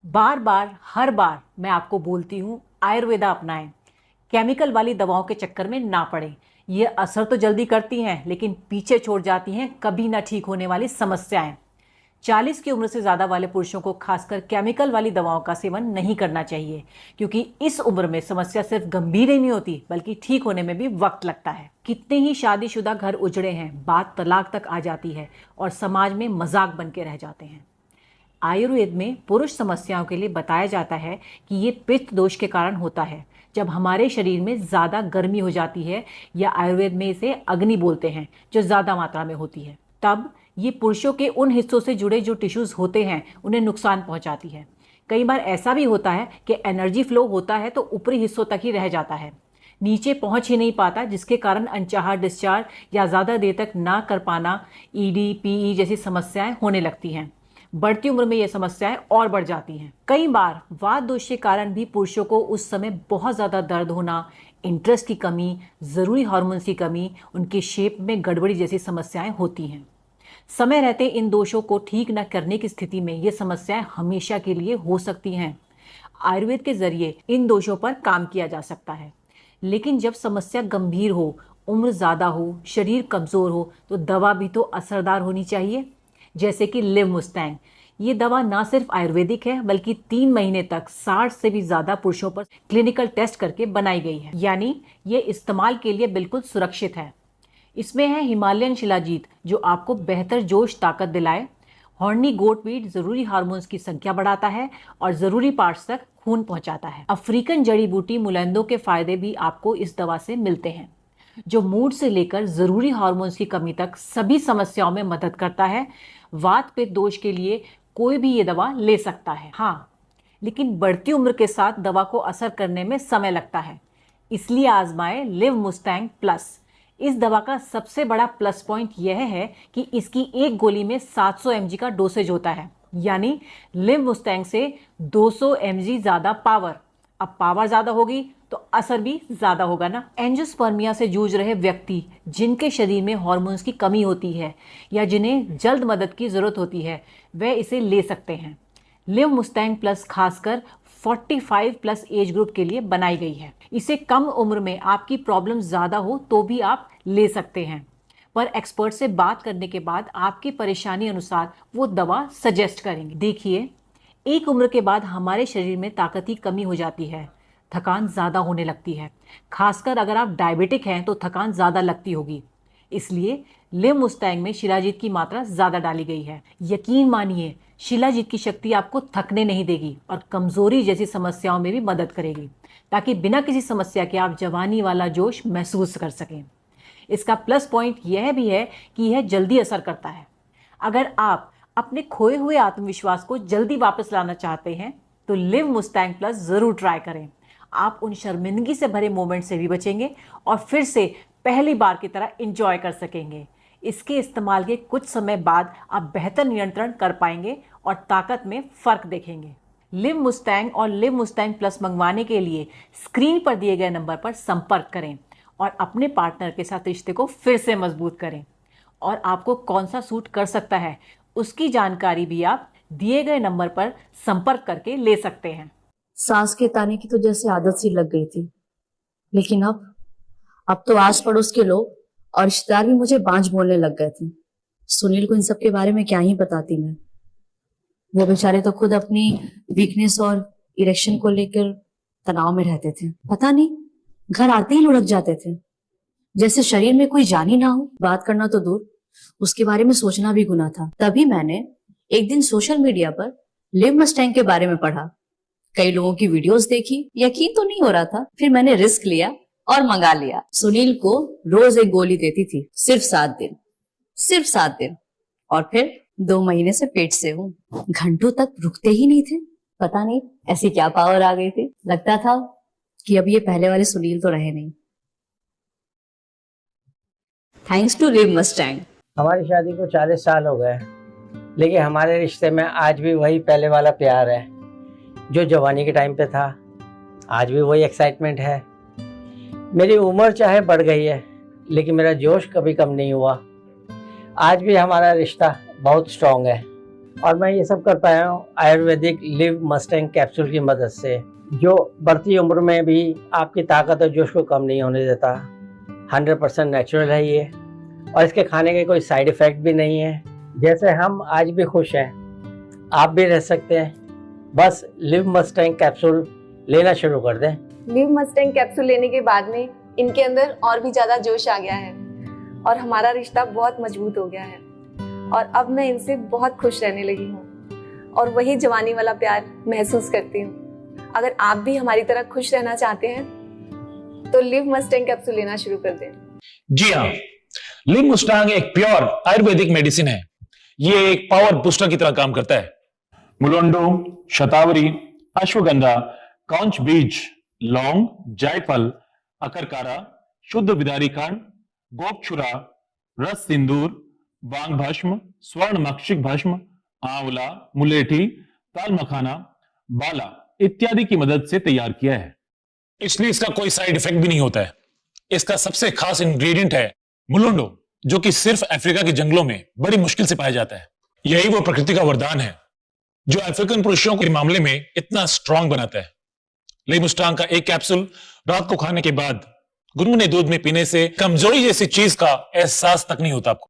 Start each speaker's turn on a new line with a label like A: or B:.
A: बार बार हर बार मैं आपको बोलती हूँ, आयुर्वेदा अपनाएं। केमिकल वाली दवाओं के चक्कर में ना पड़ें। ये असर तो जल्दी करती हैं, लेकिन पीछे छोड़ जाती हैं कभी ना ठीक होने वाली समस्याएं। 40 की उम्र से ज़्यादा वाले पुरुषों को खासकर केमिकल वाली दवाओं का सेवन नहीं करना चाहिए, क्योंकि इस उम्र में समस्या सिर्फ गंभीर ही नहीं होती, बल्कि ठीक होने में भी वक्त लगता है। कितने ही शादीशुदा घर उजड़े हैं, बात तलाक तक आ जाती है और समाज में मजाक बन के रह जाते हैं। आयुर्वेद में पुरुष समस्याओं के लिए बताया जाता है कि ये पित्त दोष के कारण होता है, जब हमारे शरीर में ज़्यादा गर्मी हो जाती है, या आयुर्वेद में इसे अग्नि बोलते हैं, जो ज़्यादा मात्रा में होती है। तब ये पुरुषों के उन हिस्सों से जुड़े जो टिश्यूज़ होते हैं उन्हें नुकसान पहुंचाती है। कई बार ऐसा भी होता है कि एनर्जी फ्लो होता है तो ऊपरी हिस्सों तक ही रह जाता है, नीचे पहुंच ही नहीं पाता, जिसके कारण अनचाहा डिस्चार्ज या ज़्यादा देर तक ना कर पाना, ईडी पीई जैसी समस्याएं होने लगती हैं। बढ़ती उम्र में ये समस्याएं और बढ़ जाती हैं। कई बार वात दोष के कारण भी पुरुषों को उस समय बहुत ज़्यादा दर्द होना, इंटरेस्ट की कमी, ज़रूरी हार्मोन्स की कमी, उनकी शेप में गड़बड़ी जैसी समस्याएं होती हैं। समय रहते इन दोषों को ठीक न करने की स्थिति में ये समस्याएं हमेशा के लिए हो सकती हैं। आयुर्वेद के जरिए इन दोषों पर काम किया जा सकता है, लेकिन जब समस्या गंभीर हो, उम्र ज़्यादा हो, शरीर कमज़ोर हो, तो दवा भी तो असरदार होनी चाहिए। जैसे कि लिवमुस्टैंग, ये दवा ना सिर्फ आयुर्वेदिक है, बल्कि 3 महीने तक 60 से भी ज़्यादा पुरुषों पर क्लिनिकल टेस्ट करके बनाई गई है, यानी ये इस्तेमाल के लिए बिल्कुल सुरक्षित है। इसमें है हिमालयन शिलाजीत, जो आपको बेहतर जोश ताकत दिलाए। हॉर्नी गोटवीट ज़रूरी हार्मोन्स की संख्या बढ़ाता है और ज़रूरी पार्ट्स तक खून पहुंचाता है। अफ्रीकन जड़ी बूटी मुलैंदो के फायदे भी आपको इस दवा से मिलते हैं, जो मूड से लेकर ज़रूरी हार्मोन्स की कमी तक सभी समस्याओं में मदद करता है। वात पित्त दोष के लिए कोई भी ये दवा ले सकता है, हाँ, लेकिन बढ़ती उम्र के साथ दवा को असर करने में समय लगता है। इसलिए आजमाएं लिवमुस्टैंग प्लस। इस दवा का सबसे बड़ा प्लस पॉइंट यह है कि इसकी एक गोली में 700 mg का डोसेज होता है, यानी लिवमुस्टैंग से 200 mg ज़्यादा पावर। अब पावर ज़्यादा होगी तो असर भी ज़्यादा होगा ना। एंजियोस्पर्मिया से जूझ रहे व्यक्ति, जिनके शरीर में हार्मोन्स की कमी होती है या जिन्हें जल्द मदद की ज़रूरत होती है, वह इसे ले सकते हैं। लिवमुस्टैंग प्लस खासकर 45 प्लस एज ग्रुप के लिए बनाई गई है। इसे कम उम्र में आपकी प्रॉब्लम ज़्यादा हो तो भी आप ले सकते हैं, पर एक्सपर्ट से बात करने के बाद आपकी परेशानी अनुसार वो दवा सजेस्ट करेंगे। देखिए, एक उम्र के बाद हमारे शरीर में ताकत की कमी हो जाती है, थकान ज़्यादा होने लगती है। खासकर अगर आप डायबिटिक हैं तो थकान ज़्यादा लगती होगी। इसलिए लिवमुस्टैंग में शिलाजीत की मात्रा ज़्यादा डाली गई है। यकीन मानिए, शिलाजीत की शक्ति आपको थकने नहीं देगी और कमज़ोरी जैसी समस्याओं में भी मदद करेगी, ताकि बिना किसी समस्या के आप जवानी वाला जोश महसूस कर सकें। इसका प्लस पॉइंट यह भी है कि यह जल्दी असर करता है। अगर आप अपने खोए हुए आत्मविश्वास को जल्दी वापस लाना चाहते हैं तो लिवमुस्टैंग प्लस ज़रूर ट्राई करें। आप उन शर्मिंदगी से भरे मोमेंट से भी बचेंगे और फिर से पहली बार की तरह एंजॉय कर सकेंगे। इसके इस्तेमाल के कुछ समय बाद आप बेहतर नियंत्रण कर पाएंगे और ताकत में फ़र्क देखेंगे। लिवमुस्टैंग और लिवमुस्टैंग प्लस मंगवाने के लिए स्क्रीन पर दिए गए नंबर पर संपर्क करें और अपने पार्टनर के साथ रिश्ते को फिर से मजबूत करें। और आपको कौन सा सूट कर सकता है, उसकी जानकारी भी आप दिए गए नंबर पर संपर्क करके ले सकते हैं।
B: सांस के ताने की तो जैसे आदत सी लग गई थी, लेकिन अब तो आस पड़ोस के लोग और रिश्तेदार भी मुझे बांझ बोलने लग गए थे। सुनील को इन सब के बारे में क्या ही बताती मैं। वो बेचारे तो खुद अपनी वीकनेस और इरेक्शन को लेकर तनाव में रहते थे। पता नहीं, घर आते ही लुढ़क जाते थे, जैसे शरीर में कोई जान ही ना हो। बात करना तो दूर, उसके बारे में सोचना भी गुनाह था। तभी मैंने एक दिन सोशल मीडिया पर लिवमुस्टैंग के बारे में पढ़ा, कई लोगों की वीडियोस देखी, यकीन तो नहीं हो रहा था। फिर मैंने रिस्क लिया और मंगा लिया। सुनील को रोज एक गोली देती थी, सिर्फ 7 दिन, और फिर 2 महीने से पेट से हूँ। घंटों तक रुकते ही नहीं थे। पता नहीं ऐसी क्या पावर आ गई थी। लगता था कि अब ये पहले वाले सुनील तो रहे नहीं। थैंक्स टू लिवमुस्टैंग।
C: हमारी शादी को 40 साल हो गए, लेकिन हमारे रिश्ते में आज भी वही पहले वाला प्यार है जो जवानी के टाइम पे था। आज भी वही एक्साइटमेंट है। मेरी उम्र चाहे बढ़ गई है, लेकिन मेरा जोश कभी कम नहीं हुआ। आज भी हमारा रिश्ता बहुत स्ट्रांग है। और मैं ये सब कर पाया हूँ आयुर्वेदिक लिव मस्टैंग कैप्सूल की मदद से, जो बढ़ती उम्र में भी आपकी ताकत और जोश को कम नहीं होने देता। 100% नेचुरल है ये, और इसके खाने के कोई साइड इफ़ेक्ट भी नहीं है। जैसे हम आज भी खुश हैं, आप भी रह सकते हैं। बस लिव मस्टैंग कैप्सूल लेना शुरू कर दें।
D: लिव मस्टैंग कैप्सूल लेने के बाद में इनके अंदर और भी ज़्यादा जोश आ गया है और हमारा रिश्ता बहुत मजबूत हो गया है और अब मैं इनसे बहुत खुश रहने लगी हूँ और वही जवानी वाला प्यार महसूस करती हूँ। अगर आप भी हमारी तरह खुश रहना चाहते हैं तो लिव मस्टैंग कैप्सूल लेना शुरू कर दें।
E: जी हाँ, लिव मस्टैंग एक प्योर आयुर्वेदिक मेडिसिन है। ये एक पावर बूस्टर की तरह काम करता है। मुलुंडू, शतावरी, अश्वगंधा, कांच बीज, लौंग, जायफल, अकरकारा, शुद्ध विदारी कांड, गोपछुरा, रस सिंदूर, बांग भस्म, स्वर्ण मक्षिक भस्म, आंवला, मुलेठी, ताल मखाना, बाला इत्यादि की मदद से तैयार किया है। इसलिए इसका कोई साइड इफेक्ट भी नहीं होता है। इसका सबसे खास इंग्रेडिएंट है मुलुंडो, जो कि सिर्फ अफ्रीका के जंगलों में बड़ी मुश्किल से पाया जाता है। यही वो प्रकृति का वरदान है जो अफ्रीकन पुरुषों के मामले में इतना स्ट्रांग बनाता है। लिव मस्टैंग का एक कैप्सूल रात को खाने के बाद गुनगुने दूध में पीने से कमजोरी जैसी चीज का एहसास तक नहीं होता आपको।